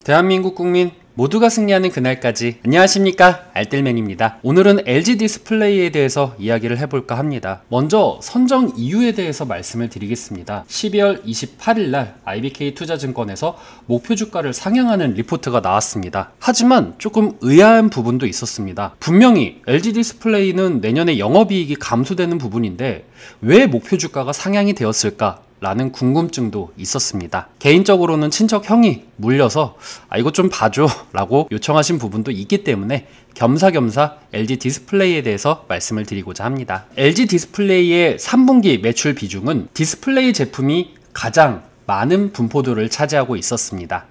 대한민국 국민 모두가 승리하는 그날까지. 안녕하십니까, 알뜰맨입니다. 오늘은 LG 디스플레이에 대해서 이야기를 해볼까 합니다. 먼저 선정 이유에 대해서 말씀을 드리겠습니다. 12월 28일 날 IBK투자증권에서 목표 주가를 상향하는 리포트가 나왔습니다. 하지만 조금 의아한 부분도 있었습니다. 분명히 LG 디스플레이는 내년에 영업이익이 감소되는 부분인데 왜 목표 주가가 상향이 되었을까? 라는 궁금증도 있었습니다. 개인적으로는 친척 형이 물려서 이거 좀 봐줘 라고 요청하신 부분도 있기 때문에 겸사겸사 LG 디스플레이에 대해서 말씀을 드리고자 합니다. LG 디스플레이의 3분기 매출 비중은 디스플레이 제품이 가장 많은 분포도를 차지하고 있었습니다.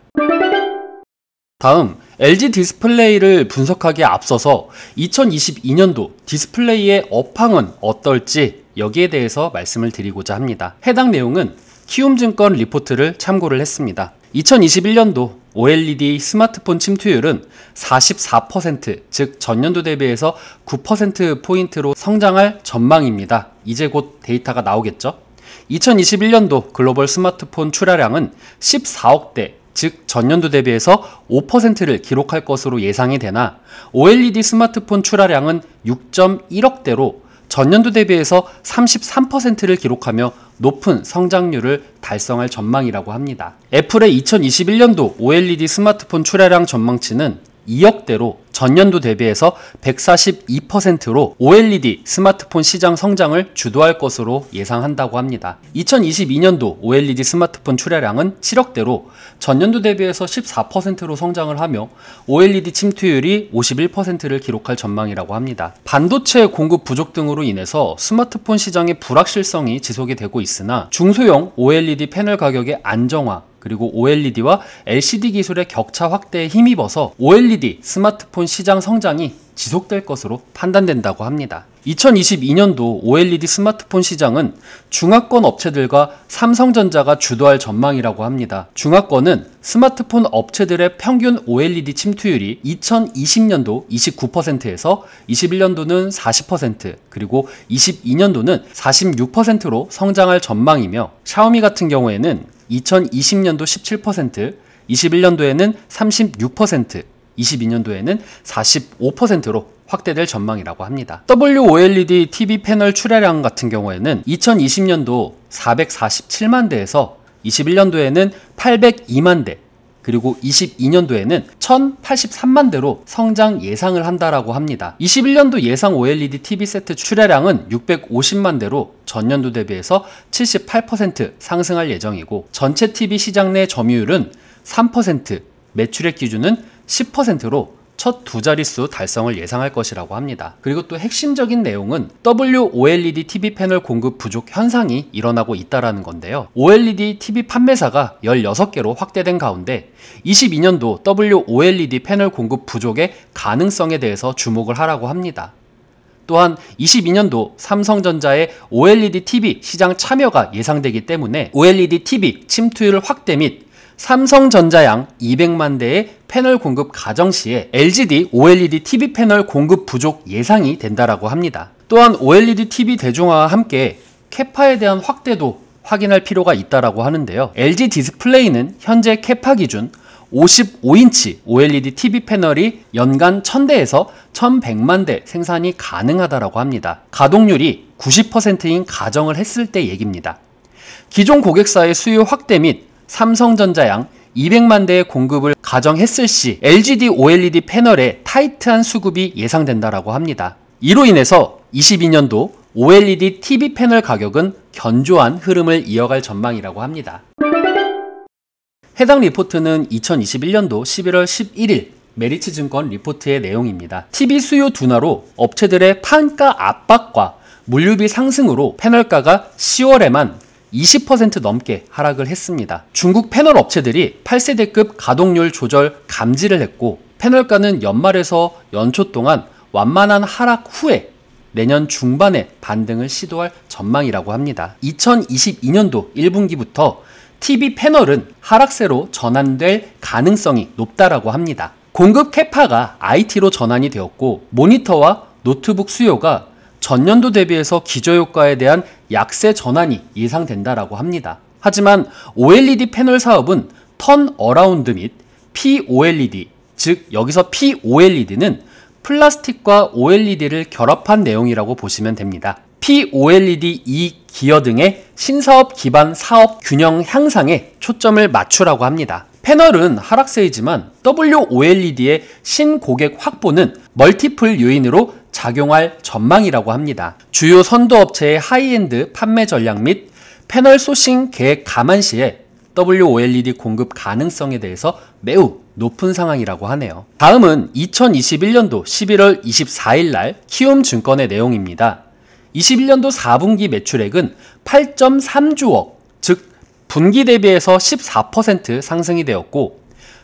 다음, LG 디스플레이를 분석하기에 앞서서 2022년도 디스플레이의 업황은 어떨지 여기에 대해서 말씀을 드리고자 합니다. 해당 내용은 키움증권 리포트를 참고를 했습니다. 2021년도 OLED 스마트폰 침투율은 44%, 즉 전년도 대비해서 9%포인트로 성장할 전망입니다. 이제 곧 데이터가 나오겠죠? 2021년도 글로벌 스마트폰 출하량은 14억 대, 즉 전년도 대비해서 5%를 기록할 것으로 예상이 되나 OLED 스마트폰 출하량은 6.1억 대로 전년도 대비해서 33%를 기록하며 높은 성장률을 달성할 전망이라고 합니다. 애플의 2021년도 OLED 스마트폰 출하량 전망치는 2억대로 전년도 대비해서 142%로 OLED 스마트폰 시장 성장을 주도할 것으로 예상한다고 합니다. 2022년도 OLED 스마트폰 출하량은 7억대로 전년도 대비해서 14%로 성장을 하며 OLED 침투율이 51%를 기록할 전망이라고 합니다. 반도체 공급 부족 등으로 인해서 스마트폰 시장의 불확실성이 지속이 되고 있으나 중소형 OLED 패널 가격의 안정화, 그리고 OLED와 LCD 기술의 격차 확대에 힘입어서 OLED 스마트폰 시장 성장이 지속될 것으로 판단된다고 합니다. 2022년도 OLED 스마트폰 시장은 중화권 업체들과 삼성전자가 주도할 전망이라고 합니다. 중화권은 스마트폰 업체들의 평균 OLED 침투율이 2020년도 29%에서 21년도는 40%, 그리고 22년도는 46%로 성장할 전망이며 샤오미 같은 경우에는 2020년도 17%, 21년도에는 36%, 22년도에는 45%로 확대될 전망이라고 합니다. WOLED TV 패널 출하량 같은 경우에는 2020년도 447만 대에서 21년도에는 802만 대, 그리고 22년도에는 1083만 대로 성장 예상을 한다라고 합니다. 21년도 예상 OLED TV 세트 출하량은 650만 대로 전년도 대비해서 78% 상승할 예정이고 전체 TV 시장 내 점유율은 3%, 매출액 기준은 10%로 첫 두 자릿수 달성을 예상할 것이라고 합니다. 그리고 또 핵심적인 내용은 WOLED TV 패널 공급 부족 현상이 일어나고 있다는 건데요. OLED TV 판매사가 16개로 확대된 가운데 22년도 WOLED 패널 공급 부족의 가능성에 대해서 주목을 하라고 합니다. 또한 22년도 삼성전자의 OLED TV 시장 참여가 예상되기 때문에 OLED TV 침투율 확대 및 삼성전자양 200만 대의 패널 공급 가정 시에 LGD OLED TV 패널 공급 부족 예상이 된다라고 합니다. 또한 OLED TV 대중화와 함께 캐파에 대한 확대도 확인할 필요가 있다라고 하는데요. LG 디스플레이는 현재 캐파 기준 55인치 OLED TV 패널이 연간 1000대에서 1100만 대 생산이 가능하다라고 합니다. 가동률이 90%인 가정을 했을 때 얘기입니다. 기존 고객사의 수요 확대 및 삼성전자양 200만 대의 공급을 가정했을 시 LGD OLED 패널의 타이트한 수급이 예상된다라고 합니다. 이로 인해서 22년도 OLED TV 패널 가격은 견조한 흐름을 이어갈 전망이라고 합니다. 해당 리포트는 2021년도 11월 11일 메리츠증권 리포트의 내용입니다. TV 수요 둔화로 업체들의 판가 압박과 물류비 상승으로 패널가가 10월에만 20% 넘게 하락을 했습니다. 중국 패널 업체들이 8세대급 가동률 조절 감지를 했고 패널가는 연말에서 연초 동안 완만한 하락 후에 내년 중반에 반등을 시도할 전망이라고 합니다. 2022년도 1분기부터 TV 패널은 하락세로 전환될 가능성이 높다라고 합니다. 공급 캐파가 IT로 전환이 되었고 모니터와 노트북 수요가 전년도 대비해서 기저효과에 대한 약세 전환이 예상된다라고 합니다. 하지만 OLED 패널 사업은 턴어라운드 및 POLED, 즉 여기서 POLED는 플라스틱과 OLED를 결합한 내용이라고 보시면 됩니다. POLED 2기어 등의 신사업 기반 사업 균형 향상에 초점을 맞추라고 합니다. 패널은 하락세이지만 WOLED의 신고객 확보는 멀티플 요인으로 작용할 전망이라고 합니다. 주요 선도업체의 하이엔드 판매 전략 및 패널 소싱 계획 감안 시에 WOLED 공급 가능성에 대해서 매우 높은 상황이라고 하네요. 다음은 2021년도 11월 24일 날 키움증권의 내용입니다. 21년도 4분기 매출액은 8.3조억, 즉 분기 대비해서 14% 상승이 되었고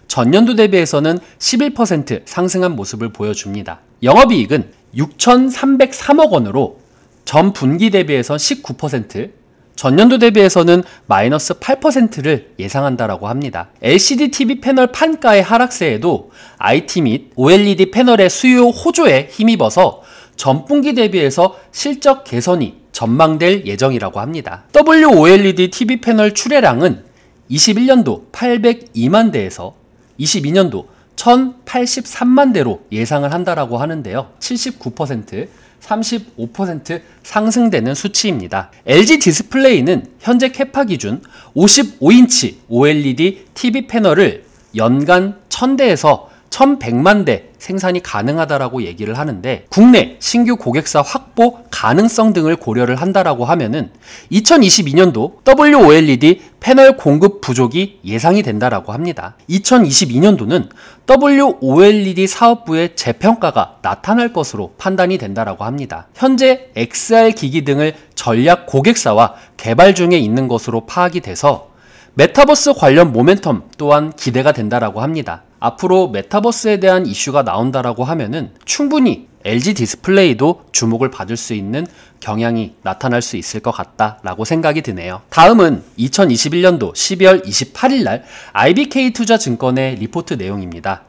전년도 대비해서는 11% 상승한 모습을 보여줍니다. 영업이익은 6,303억 원으로 전 분기 대비해서 19%, 전년도 대비해서는 마이너스 8%를 예상한다라고 합니다. LCD TV 패널 판가의 하락세에도 IT 및 OLED 패널의 수요 호조에 힘입어서 전분기 대비해서 실적 개선이 전망될 예정이라고 합니다. WOLED TV 패널 출하량은 21년도 802만 대에서 22년도 1083만 대로 예상을 한다라고 하는데요. 79%, 35% 상승되는 수치입니다. LG 디스플레이는 현재 캐파 기준 55인치 OLED TV 패널을 연간 1000대에서 1100만 대 생산이 가능하다라고 얘기를 하는데 국내 신규 고객사 확보 가능성 등을 고려를 한다라고 하면은 2022년도 WOLED 패널 공급 부족이 예상이 된다라고 합니다. 2022년도는 WOLED 사업부의 재평가가 나타날 것으로 판단이 된다라고 합니다. 현재 XR 기기 등을 전략 고객사와 개발 중에 있는 것으로 파악이 돼서 메타버스 관련 모멘텀 또한 기대가 된다라고 합니다. 앞으로 메타버스에 대한 이슈가 나온다라고 하면은 충분히 LG 디스플레이도 주목을 받을 수 있는 경향이 나타날 수 있을 것 같다라고 생각이 드네요. 다음은 2021년도 12월 28일 날 IBK투자증권의 리포트 내용입니다.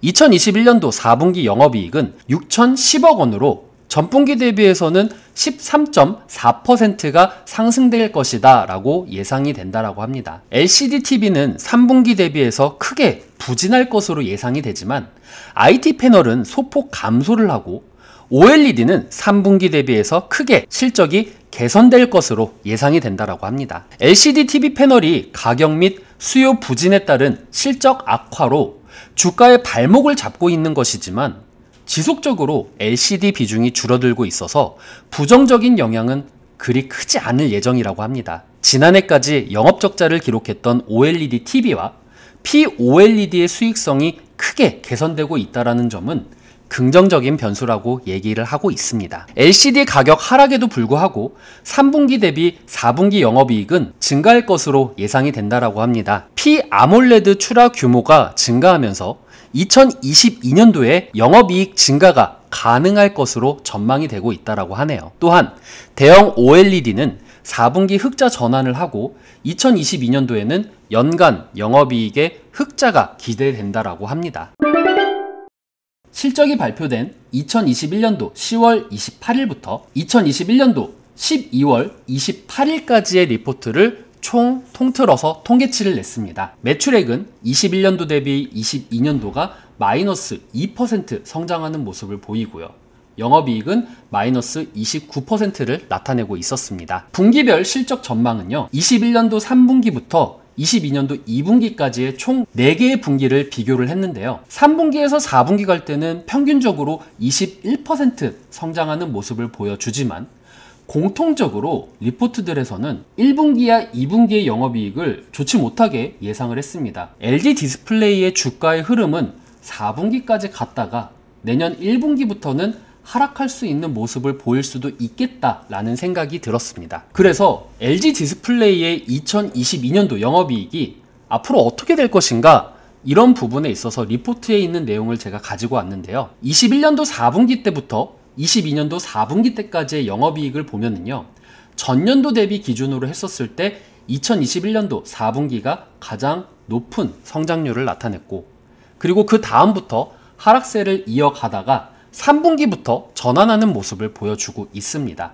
2021년도 4분기 영업이익은 6,010억 원으로 전분기 대비해서는 13.4%가 상승될 것이다 라고 예상이 된다라고 합니다. LCD TV는 3분기 대비해서 크게 부진할 것으로 예상이 되지만 IT 패널은 소폭 감소를 하고 OLED는 3분기 대비해서 크게 실적이 개선될 것으로 예상이 된다라고 합니다. LCD TV 패널이 가격 및 수요 부진에 따른 실적 악화로 주가의 발목을 잡고 있는 것이지만 지속적으로 LCD 비중이 줄어들고 있어서 부정적인 영향은 그리 크지 않을 예정이라고 합니다. 지난해까지 영업적자를 기록했던 OLED TV와 POLED의 수익성이 크게 개선되고 있다는 점은 긍정적인 변수라고 얘기를 하고 있습니다. LCD 가격 하락에도 불구하고 3분기 대비 4분기 영업이익은 증가할 것으로 예상이 된다라고 합니다. P-AMOLED 출하 규모가 증가하면서 2022년도에 영업이익 증가가 가능할 것으로 전망이 되고 있다라고 하네요. 또한 대형 OLED는 4분기 흑자 전환을 하고 2022년도에는 연간 영업이익의 흑자가 기대된다라고 합니다. 실적이 발표된 2021년도 10월 28일부터 2021년도 12월 28일까지의 리포트를 총 통틀어서 통계치를 냈습니다. 매출액은 21년도 대비 22년도가 마이너스 2% 성장하는 모습을 보이고요. 영업이익은 마이너스 29%를 나타내고 있었습니다. 분기별 실적 전망은요. 21년도 3분기부터 22년도 2분기까지의 총 4개의 분기를 비교를 했는데요. 3분기에서 4분기 갈 때는 평균적으로 21% 성장하는 모습을 보여주지만 공통적으로 리포트들에서는 1분기와 2분기의 영업이익을 좋지 못하게 예상을 했습니다. LG 디스플레이의 주가의 흐름은 4분기까지 갔다가 내년 1분기부터는 하락할 수 있는 모습을 보일 수도 있겠다라는 생각이 들었습니다. 그래서 LG 디스플레이의 2022년도 영업이익이 앞으로 어떻게 될 것인가 이런 부분에 있어서 리포트에 있는 내용을 제가 가지고 왔는데요. 21년도 4분기 때부터 22년도 4분기 때까지의 영업이익을 보면은요. 전년도 대비 기준으로 했었을 때 2021년도 4분기가 가장 높은 성장률을 나타냈고 그리고 그 다음부터 하락세를 이어가다가 3분기부터 전환하는 모습을 보여주고 있습니다.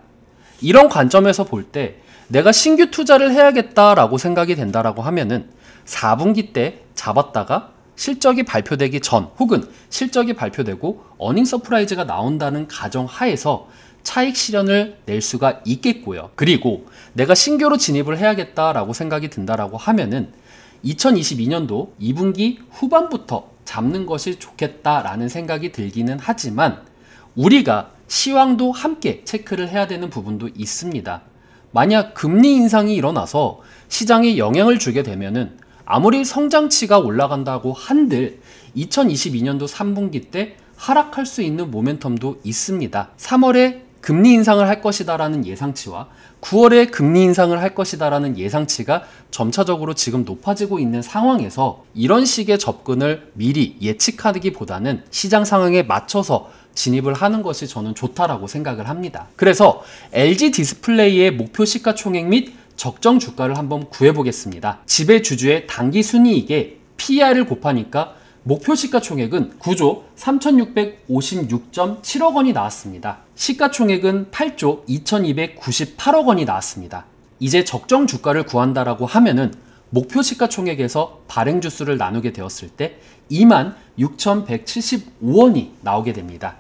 이런 관점에서 볼 때 내가 신규 투자를 해야겠다라고 생각이 된다라고 하면은 4분기 때 잡았다가 실적이 발표되기 전 혹은 실적이 발표되고 어닝 서프라이즈가 나온다는 가정 하에서 차익 실현을 낼 수가 있겠고요. 그리고 내가 신규로 진입을 해야겠다라고 생각이 든다라고 하면은 2022년도 2분기 후반부터 잡는 것이 좋겠다라는 생각이 들기는 하지만 우리가 시황도 함께 체크를 해야 되는 부분도 있습니다. 만약 금리 인상이 일어나서 시장에 영향을 주게 되면은 아무리 성장치가 올라간다고 한들 2022년도 3분기 때 하락할 수 있는 모멘텀도 있습니다. 3월에 금리 인상을 할 것이다라는 예상치와 9월에 금리 인상을 할 것이다라는 예상치가 점차적으로 지금 높아지고 있는 상황에서 이런 식의 접근을 미리 예측하기보다는 시장 상황에 맞춰서 진입을 하는 것이 저는 좋다라고 생각을 합니다. 그래서 LG 디스플레이의 목표 시가총액 및 적정 주가를 한번 구해보겠습니다. 지배 주주의 단기 순이익에 PER을 곱하니까 목표 시가총액은 9조 3,656.7억 원이 나왔습니다. 시가총액은 8조 2,298억 원이 나왔습니다. 이제 적정 주가를 구한다라고 하면은 목표 시가총액에서 발행 주수를 나누게 되었을 때 26,175원이 나오게 됩니다.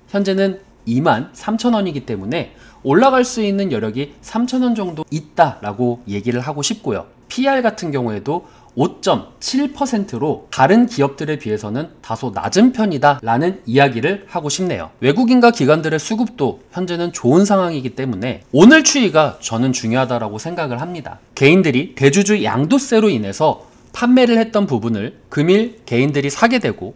현재는 23,000원이기 때문에 올라갈 수 있는 여력이 3,000원 정도 있다라고 얘기를 하고 싶고요. PER 같은 경우에도 5.7%로 다른 기업들에 비해서는 다소 낮은 편이다 라는 이야기를 하고 싶네요. 외국인과 기관들의 수급도 현재는 좋은 상황이기 때문에 오늘 추이가 저는 중요하다고 생각을 합니다. 개인들이 대주주 양도세로 인해서 판매를 했던 부분을 금일 개인들이 사게 되고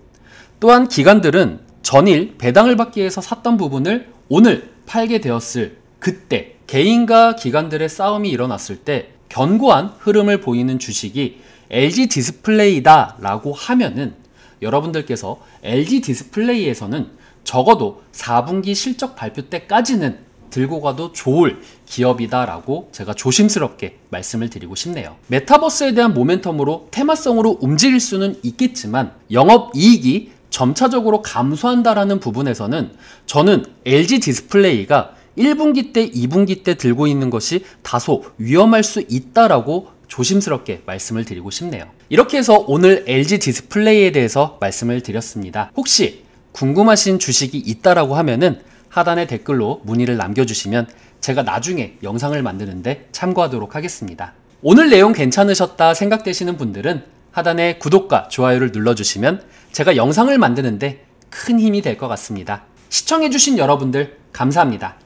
또한 기관들은 전일 배당을 받기 위해서 샀던 부분을 오늘 팔게 되었을 그때 개인과 기관들의 싸움이 일어났을 때 견고한 흐름을 보이는 주식이 LG 디스플레이다 라고 하면은 여러분들께서 LG 디스플레이에서는 적어도 4분기 실적 발표 때까지는 들고 가도 좋을 기업이다 라고 제가 조심스럽게 말씀을 드리고 싶네요. 메타버스에 대한 모멘텀으로 테마성으로 움직일 수는 있겠지만 영업이익이 점차적으로 감소한다라는 부분에서는 저는 LG 디스플레이가 1분기 때, 2분기 때 들고 있는 것이 다소 위험할 수 있다라고 조심스럽게 말씀을 드리고 싶네요. 이렇게 해서 오늘 LG 디스플레이에 대해서 말씀을 드렸습니다. 혹시 궁금하신 주식이 있다라고 하면은 하단의 댓글로 문의를 남겨주시면 제가 나중에 영상을 만드는데 참고하도록 하겠습니다. 오늘 내용 괜찮으셨다 생각되시는 분들은 하단에 구독과 좋아요를 눌러주시면 제가 영상을 만드는데 큰 힘이 될 것 같습니다. 시청해주신 여러분들 감사합니다.